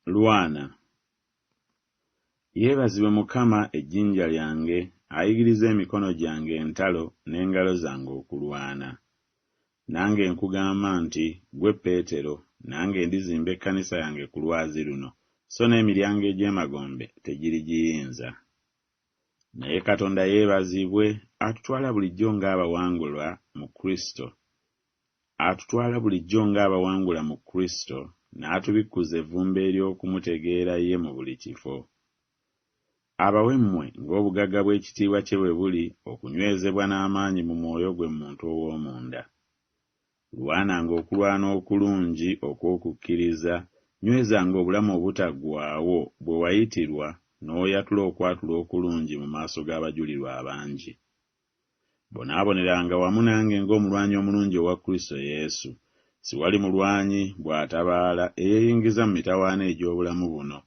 Lwana. Yeebazibwe Mukama ejjinja lyange, ayigiriza emikono gyange entalo n'engalo zange okulwana. Nange nkugamba nti ggwe Peetero, nange ndizimba ekkanisa yange ku lwazi luno, so n'emiryango egy'emagombe tegirigiyinza. Naye Katonda yeebazibwe, atutwala bulijjo ng'abawangulwa mu Kristo. Atutwala bulijjo ng'abawangula mu Kristo, n'atubikkuza evvumbe ery'okumutegeera ye mu buli kifo. Abawe mmwe ng'obugagga bw'ekitiibwa kye bwe buli, okunywezebwa n'amaanyi mu mwoyo gwe muntu ow'omunda. Lwananga okulwana okulungi okw'okukkiriza, nywezanga obulamu obutaggwaawo bwe wayitirwa, n'oyatula okwatula okulungi mu maaso g'abajulirwa abangi. Bonaaboneranga wamu nange ng'omulwanyi omulungi owa Kristo Yesu. Siwali mulwanyi bw'atabaala eyeeyingiza mu mitawaana egy'obulamu buno,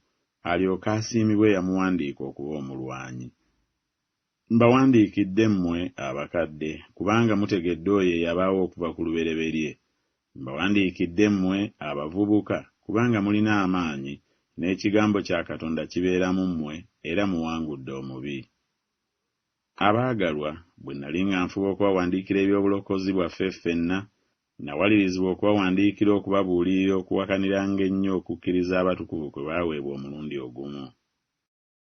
alyoke asiimibwe yamuwandiika okuba omulwanyi. Mbawandiikidde mmwe abakadde, kubanga mutegedde oyo eyabaawo okuva ku lubereberye. Mbawandiikidde mmwe abavubuka, kubanga mulina amaanyi, n'ekigambo kya Katonda kibeera mu mmwe, era muwangudde omubi. Abaagalwa, bwe nnali nga nfuba okubawandiikira ebyobulokozi bwaffe ffenna, nawalirizibwa okubawandiikira okubabuulirira okuwakaniranga ennyo okukkiriza abatukuvu kwe baaweebwa omulundi ogumu.